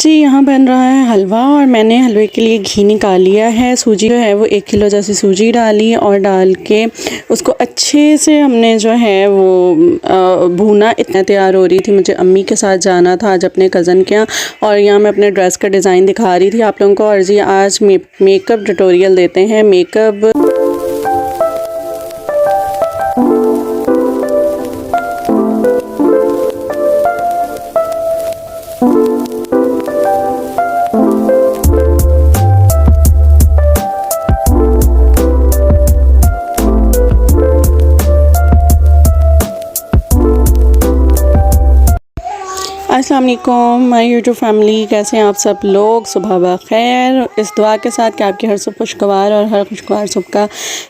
जी यहाँ बन रहा है हलवा और मैंने हलवे के लिए घी निकाल लिया है। सूजी जो है वो 1 किलो जैसी सूजी डाली और डाल के उसको अच्छे से हमने जो है वो भूना। इतना तैयार हो रही थी, मुझे अम्मी के साथ जाना था आज अपने कज़न के यहाँ, और यहाँ मैं अपने ड्रेस का डिज़ाइन दिखा रही थी आप लोगों को। और जी आज मेकअप ट्यूटोरियल देते हैं। मेकअप अस्सलाम वालेकुम माय यूट्यूब फैमिली, कैसे हैं आप सब लोग। सुबह बखैर, इस दुआ के साथ कि आपकी हर सुबह खुशगवार और हर खुशगवार सुबह का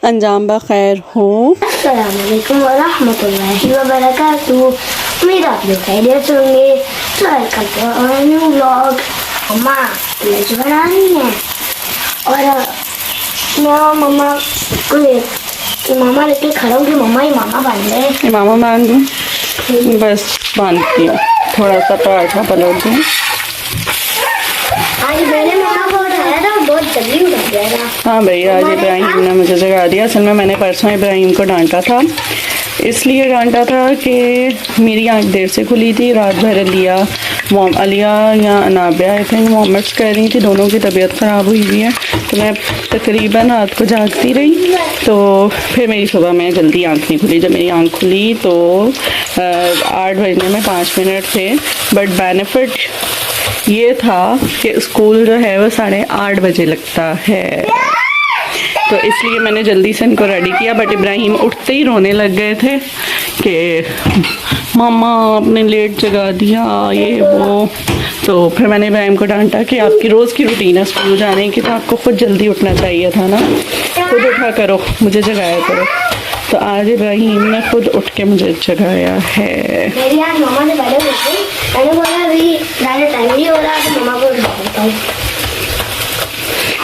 अंजाम बखैर हो। अस्सलाम वालेकुम व रहमतुल्लाहि व बरकातुहू। उम्मीद आप लोग खैरियत से होंगे। तो वेलकम टू न्यू व्लॉग। मम्मा लंच बना रही हैं और मैं मामा लेके खड़ा हूँ कि मम्मा इमामा बांध रहे हैं। इमामा बांध दूँ? बस बांधती हूँ, थोड़ा सा पराठा पलट दूँ। आज मैंने मामा को उठाया था, बहुत जल्दी उठ गया था। हाँ भाई, आज इब्राहिम ने मुझे जगा दिया। असल में मैंने परसों इब्राहिम को डांटा था, इसलिए डांटा था कि मेरी आँख देर से खुली थी। रात भर अलिया या अनाबिया आई थिंक वॉमिट्स कर रही थी, दोनों की तबीयत ख़राब हुई हुई है। तो मैं तकरीबन रात को जागती रही, तो फिर मेरी सुबह में जल्दी आँख नहीं खुली। जब मेरी आँख खुली तो 8 बजने में 5 मिनट थे। बट बेनिफिट ये था कि स्कूल जो है वो 8:30 बजे लगता है, तो इसलिए मैंने जल्दी से इनको रेडी किया। बट इब्राहिम उठते ही रोने लग गए थे कि मम्मा आपने लेट जगा दिया, ये वो। तो फिर मैंने इब्राहिम को डांटा कि आपकी रोज़ की रूटीन है स्कूल जाने की, तो आपको खुद जल्दी उठना चाहिए था ना, खुद उठा करो, मुझे जगाया करो। तो आज इब्राहिम ने खुद उठ के मुझे जगाया है। मेरी आज मामा ने पहले उठी, मैंने बोला अभी ज़्यादा टाइम नहीं हो रहा तो मामा को उठा देता हूँ।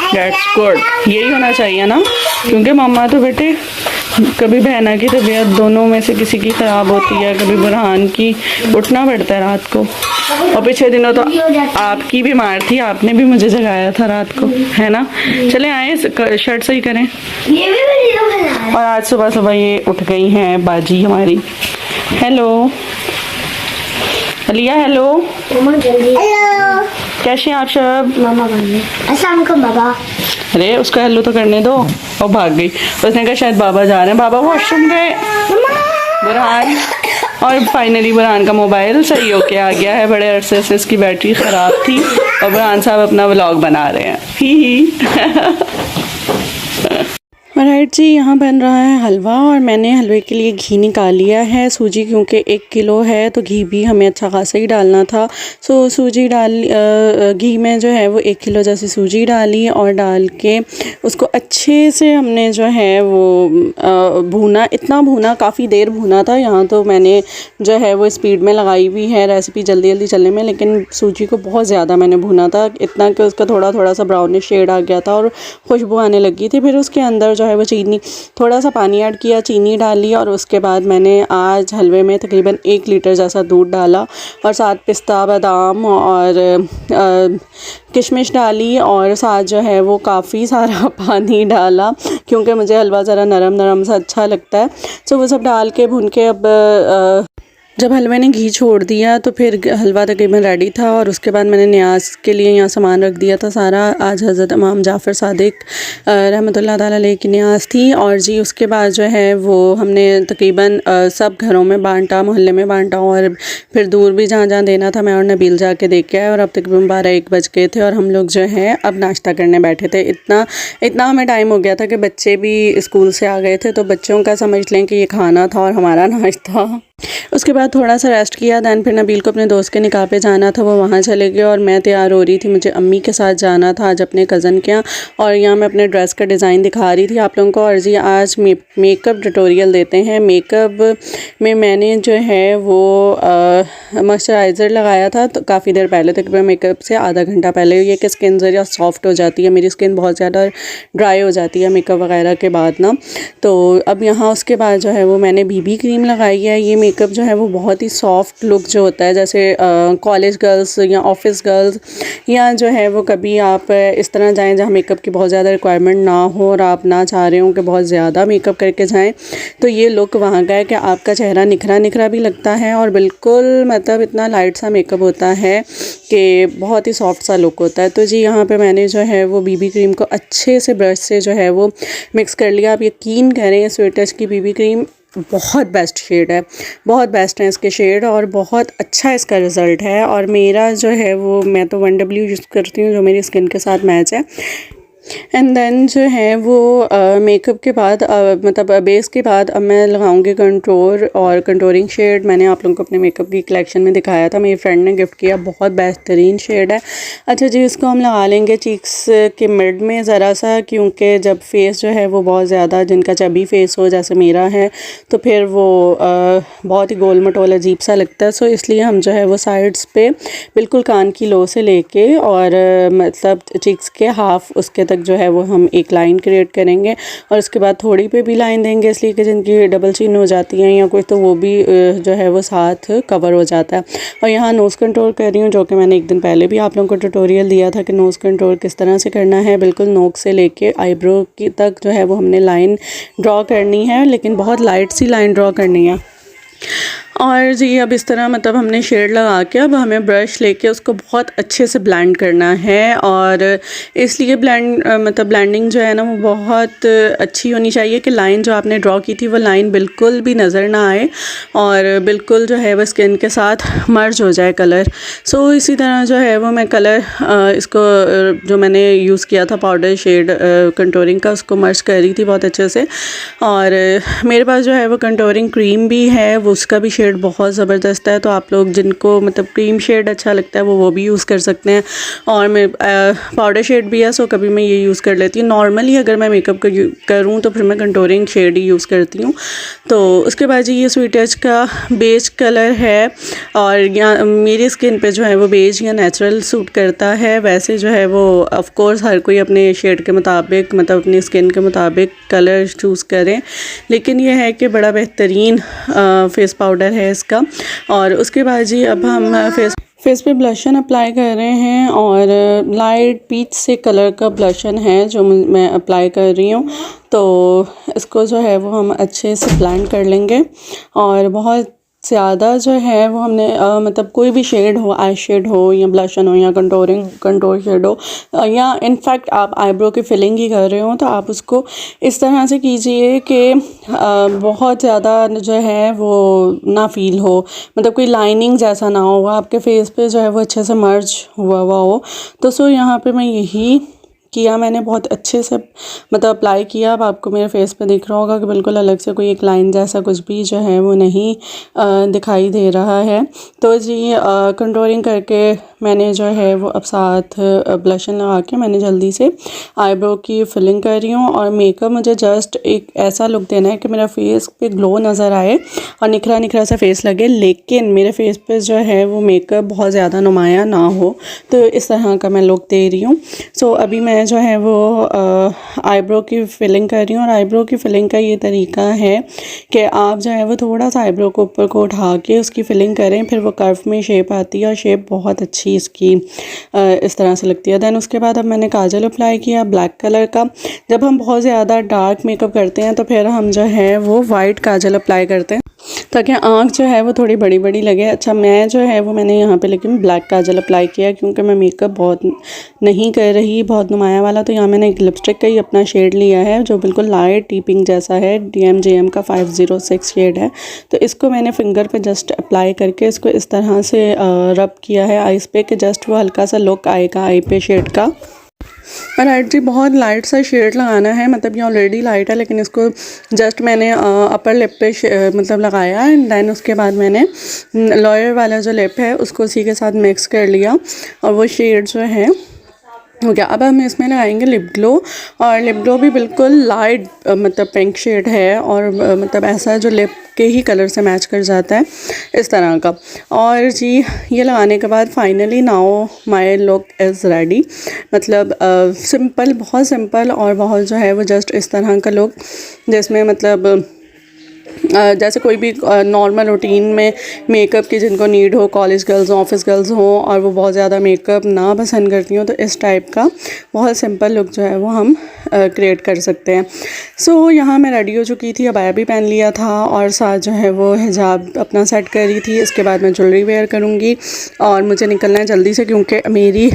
That's good, यही होना चाहिए ना, क्योंकि मम्मा तो बेटे कभी बहना की तबीयत दोनों में से किसी की ख़राब होती है, कभी बुरहान की, उठना पड़ता है रात को। और पिछले दिनों तो आपकी बीमार थी, आपने भी मुझे जगाया था रात को, है ना। चले आए शर्ट सही करें। ये भी और आज सुबह सुबह ये उठ गई हैं बाजी हमारी। हेलो अलिया, हेलो जल्दी। हेलो, कैसे हैं आप सब। मामा बने। अस्सलाम वालेकुम बाबा। अरे उसका हेलो तो करने दो। और भाग गई, उसने कहा शायद बाबा जा रहे हैं, बाबा वॉशरूम गए। बुरहान, और फाइनली बुरहान का मोबाइल सही होके आ गया है। बड़े अरसे से इसकी बैटरी ख़राब थी और बुरहान साहब अपना व्लॉग बना रहे हैं। ही राइट जी, यहाँ बन रहा है हलवा और मैंने हलवे के लिए घी निकाल लिया है। सूजी क्योंकि 1 किलो है तो घी भी हमें अच्छा खासा ही डालना था। सो सूजी घी में जो है वो 1 किलो जैसी सूजी डाली और डाल के उसको अच्छे से हमने जो है वो भूना। इतना भूना, काफ़ी देर भूना था। यहाँ तो मैंने जो है वो स्पीड में लगाई हुई है रेसिपी जल्दी जल्दी चलने में, लेकिन सूजी को बहुत ज़्यादा मैंने भूना था, इतना कि उसका थोड़ा थोड़ा सा ब्राउनिश शेड आ गया था और खुशबू आने लगी थी। फिर उसके अंदर जो है वो चीनी, थोड़ा सा पानी ऐड किया, चीनी डाली और उसके बाद मैंने आज हलवे में तकरीबन 1 लीटर जैसा दूध डाला और साथ पिस्ता, बादाम और किशमिश डाली और साथ जो है वो काफ़ी सारा पानी डाला, क्योंकि मुझे हलवा ज़रा नरम नरम सा अच्छा लगता है। तो वो सब डाल के भून के अब जब हलवे ने घी छोड़ दिया तो फिर हलवा तकरीबन रेडी था। और उसके बाद मैंने न्याज के लिए यहाँ सामान रख दिया था सारा। आज हज़रत इमाम जाफ़र सादिक रहमतुल्लाह ताला अलैह की न्याज थी। और जी उसके बाद जो है वो हमने तकरीबन सब घरों में बांटा, मोहल्ले में बांटा और फिर दूर भी जहाँ जहाँ देना था मैं और नबील जाके दे के आए। और अब तकरीबन 12-1 बज गए थे और हम लोग जो है अब नाश्ता करने बैठे थे। इतना हमें टाइम हो गया था कि बच्चे भी स्कूल से आ गए थे, तो बच्चों का समझ लें कि ये खाना था और हमारा नाश्ता। उसके बाद थोड़ा सा रेस्ट किया, दैन फिर नबील को अपने दोस्त के निकाह पे जाना था, वो वहाँ चले गए और मैं तैयार हो रही थी, मुझे अम्मी के साथ जाना था आज अपने कज़न के यहाँ। और यहाँ मैं अपने ड्रेस का डिज़ाइन दिखा रही थी आप लोगों को। और जी आज मेकअप ट्यूटोरियल देते हैं। मेकअप में मैंने जो है वो मॉइस्चराइज़र लगाया था तो काफ़ी देर पहले, तकरीबन मेकअप से आधा घंटा पहले। ये कि स्किन ज़रा सॉफ्ट हो जाती है, मेरी स्किन बहुत ज़्यादा ड्राई हो जाती है मेकअप वगैरह के बाद ना। तो अब यहाँ उसके बाद जो है वो मैंने बीबी क्रीम लगाई है। ये मेकअप जो है वो बहुत ही सॉफ्ट लुक जो होता है, जैसे कॉलेज गर्ल्स या ऑफिस गर्ल्स, या जो है वो कभी आप इस तरह जाएं जहाँ मेकअप की बहुत ज़्यादा रिक्वायरमेंट ना हो और आप ना चाह रहे हो कि बहुत ज़्यादा मेकअप करके जाएं, तो ये लुक वहाँ का है कि आपका चेहरा निखरा निखरा भी लगता है और बिल्कुल मतलब इतना लाइट सा मेकअप होता है कि बहुत ही सॉफ्ट सा लुक होता है। तो जी यहाँ पे मैंने जो है वो बीबी क्रीम को अच्छे से ब्रश से जो है वो मिक्स कर लिया। आप यकीन करें स्वीट टच की बीबी क्रीम बहुत बेस्ट शेड है, बहुत बेस्ट है इसके शेड और बहुत अच्छा इसका रिज़ल्ट है। और मेरा जो है वो मैं तो 1W यूज़ करती हूँ जो मेरी स्किन के साथ मैच है। एंड देन जो है वो मेकअप के बाद मतलब बेस के बाद अब मैं लगाऊंगी कंटूर और कंटूरिंग शेड। मैंने आप लोगों को अपने मेकअप की कलेक्शन में दिखाया था, मेरी फ्रेंड ने गिफ्ट किया, बहुत बेहतरीन शेड है। अच्छा जी, इसको हम लगा लेंगे चीक्स के मिड में ज़रा सा, क्योंकि जब फेस जो है वो बहुत ज़्यादा जिनका चबी फेस हो जैसे मेरा है तो फिर वो बहुत ही गोल मटोल अजीब सा लगता है। सो इसलिए हम जो है वो साइड्स पे बिल्कुल कान की लो से लेके और मतलब चीक्स के हाफ उसके तक जो है वो हम एक लाइन क्रिएट करेंगे और उसके बाद थोड़ी पे भी लाइन देंगे, इसलिए कि जिनकी डबल चिन हो जाती हैं या कुछ तो वो भी जो है वो साथ कवर हो जाता है। और यहाँ नोज़ कंट्रोल कर रही हूँ, जो कि मैंने एक दिन पहले भी आप लोगों को ट्यूटोरियल दिया था कि नोज़ कंट्रोल किस तरह से करना है। बिल्कुल नोक से लेके आईब्रो की तक जो है वो हमने लाइन ड्रॉ करनी है, लेकिन बहुत लाइट सी लाइन ड्रॉ करनी है। और जी अब इस तरह मतलब हमने शेड लगा के अब हमें ब्रश लेके उसको बहुत अच्छे से ब्लेंड करना है। और इसलिए ब्लेंडिंग जो है ना वो बहुत अच्छी होनी चाहिए कि लाइन जो आपने ड्रॉ की थी वो लाइन बिल्कुल भी नज़र ना आए और बिल्कुल जो है वो स्किन के साथ मर्ज हो जाए कलर। सो इसी तरह जो है वो मैं कलर इसको जो मैंने यूज़ किया था पाउडर शेड कंटूरिंग का, उसको मर्ज कर रही थी बहुत अच्छे से। और मेरे पास जो है वो कंटूरिंग क्रीम भी है, वो उसका भी शेड बहुत ज़बरदस्त है। तो आप लोग जिनको मतलब क्रीम शेड अच्छा लगता है वो भी यूज़ कर सकते हैं। और मैं पाउडर शेड भी है, सो कभी मैं ये यूज़ कर लेती हूँ। नॉर्मली अगर मैं मेकअप करूँ तो फिर मैं कंटूरिंग शेड ही यूज़ करती हूँ। तो उसके बाद जी ये स्वीट टच का बेज कलर है और यहाँ मेरी स्किन पे जो है वो बेज या नेचुरल सूट करता है। वैसे जो है वो ऑफ कोर्स हर कोई अपने शेड के मुताबिक मतलब अपनी स्किन के मुताबिक कलर चूज़ करें, लेकिन ये है कि बड़ा बेहतरीन फेस पाउडर है इसका। और उसके बाद जी अब हम फेस पे ब्लशन अप्लाई कर रहे हैं और लाइट पीच से कलर का ब्लशन है जो मैं अप्लाई कर रही हूँ। तो इसको जो है वो हम अच्छे से ब्लेंड कर लेंगे और बहुत ज़्यादा जो है वो हमने मतलब कोई भी शेड हो, आई शेड हो या ब्लशन हो या कंटूर शेड हो या इनफैक्ट आप आईब्रो की फिलिंग ही कर रहे हो तो आप उसको इस तरह से कीजिए कि बहुत ज़्यादा जो है वो ना फील हो, मतलब कोई लाइनिंग जैसा ना हो, आपके फेस पे जो है वो अच्छे से मर्ज हुआ हो। तो सो यहाँ पे मैं यही किया, मैंने बहुत अच्छे से मतलब अप्लाई किया। अब आपको मेरे फेस पे दिख रहा होगा कि बिल्कुल अलग से कोई एक लाइन जैसा कुछ भी जो है वो नहीं दिखाई दे रहा है। तो जी कंटूरिंग करके मैंने जो है वो अब साथ ब्लशन लगा के मैंने जल्दी से आईब्रो की फिलिंग कर रही हूँ। और मेकअप मुझे जस्ट एक ऐसा लुक देना है कि मेरा फेस पे ग्लो नज़र आए और निखरा निखरा सा फेस लगे, लेकिन मेरे फेस पे जो है वो मेकअप बहुत ज़्यादा नुमाया ना हो। तो इस तरह का मैं लुक दे रही हूँ। सो अभी मैं जो है वो आईब्रो की फिलिंग कर रही हूँ। और आईब्रो की फिलिंग का ये तरीका है कि आप जो है वो थोड़ा सा आईब्रो को ऊपर को उठा के उसकी फिलिंग करें, फिर वो कर्व में शेप आती है और शेप बहुत अच्छी इसकी इस तरह से लगती है। देन उसके बाद अब मैंने काजल अप्लाई किया ब्लैक कलर का। जब हम बहुत ज़्यादा डार्क मेकअप करते हैं तो फिर हम जो है वो वाइट काजल अप्लाई करते हैं ताकि आँख जो है वो थोड़ी बड़ी बड़ी लगे। अच्छा मैं जो है वो मैंने यहाँ पे लेकिन ब्लैक काजल अप्लाई किया क्योंकि मैं मेकअप बहुत नहीं कर रही, बहुत नुमाया वाला। तो यहाँ मैंने एक लिपस्टिक का ही अपना शेड लिया है जो बिल्कुल लाइट टी पिंक जैसा है, DMGM का 506 शेड है। तो इसको मैंने फिंगर पे जस्ट अप्लाई करके इसको इस तरह से रब किया है आइज़ पे कि जस्ट वो हल्का सा लुक आएगा आई पे शेड का। और लाइट जी बहुत लाइट सा शेड लगाना है, मतलब ये ऑलरेडी लाइट है लेकिन इसको जस्ट मैंने अपर लिप पे मतलब लगाया एंड देन उसके बाद मैंने लोअर वाला जो लिप है उसको उसी के साथ मिक्स कर लिया और वो शेड जो है हो गया। अब हम इसमें लगाएंगे लिप ग्लो। और लिप ग्लो भी बिल्कुल लाइट मतलब पिंक शेड है और मतलब ऐसा जो लिप के ही कलर से मैच कर जाता है इस तरह का। और जी ये लगाने के बाद finally now my look is ready. मतलब सिंपल, बहुत सिंपल और बहुत जो है वो जस्ट इस तरह का लुक जिसमें मतलब जैसे कोई भी नॉर्मल रूटीन में मेकअप की जिनको नीड हो, कॉलेज गर्ल्स हों, ऑफिस गर्ल्स हों और वो बहुत ज़्यादा मेकअप ना पसंद करती हों, तो इस टाइप का बहुत सिंपल लुक जो है वो हम क्रिएट कर सकते हैं। सो यहाँ मैं रेडी हो चुकी थी, अबाया भी पहन लिया था और साथ जो है वो हिजाब अपना सेट कर रही थी। इसके बाद मैं ज्वेलरी वेयर करूँगी और मुझे निकलना है जल्दी से, क्योंकि मेरी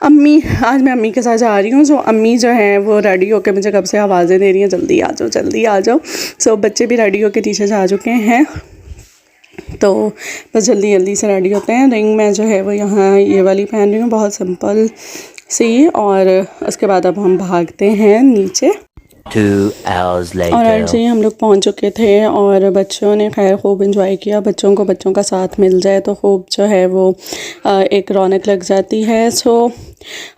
अम्मी, आज मैं अम्मी के साथ जा रही हूँ। सो अम्मी जो हैं वो रेडी होकर मुझे कब से आवाज़ें दे रही हैं, जल्दी आ जाओ, जल्दी आ जाओ। सो बच्चे भी रेडी होकर टीचर जा चुके हैं, तो बस जल्दी जल्दी से रेडी होते हैं। रिंग मैं जो है वो यहाँ ये वाली पहन रही हूँ, बहुत सिंपल सी। और उसके बाद अब हम भागते हैं नीचे। 2 hours और later. ऐसे ही हम लोग पहुँच चुके थे और बच्चों ने खैर खूब इंजॉय किया। बच्चों को बच्चों का साथ मिल जाए तो खूब जो है वो एक रौनक लग जाती है। सो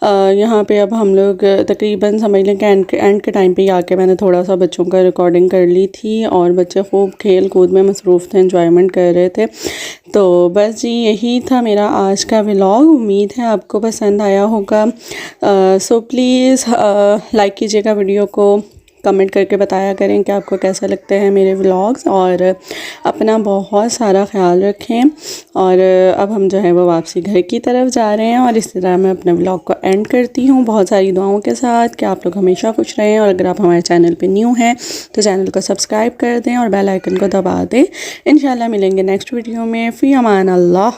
यहाँ पे अब हम लोग तकरीबन समझ लें कि एंड के टाइम पे ही आके मैंने थोड़ा सा बच्चों का रिकॉर्डिंग कर ली थी और बच्चे खूब खेल कूद में मसरूफ़ थे, एंजॉयमेंट कर रहे थे। तो बस जी यही था मेरा आज का व्लॉग। उम्मीद है आपको पसंद आया होगा। सो प्लीज़ लाइक कीजिएगा वीडियो को, कमेंट करके बताया करें कि आपको कैसा लगते हैं मेरे व्लॉग्स, और अपना बहुत सारा ख्याल रखें। और अब हम जो है वो वापसी घर की तरफ जा रहे हैं और इस तरह मैं अपने व्लॉग को एंड करती हूँ बहुत सारी दुआओं के साथ कि आप लोग हमेशा खुश रहें। और अगर आप हमारे चैनल पे न्यू हैं तो चैनल को सब्सक्राइब कर दें और बेल आइकन को दबा दें। इंशाल्लाह मिलेंगे नेक्स्ट वीडियो में। फ़ी अमान अल्लाह।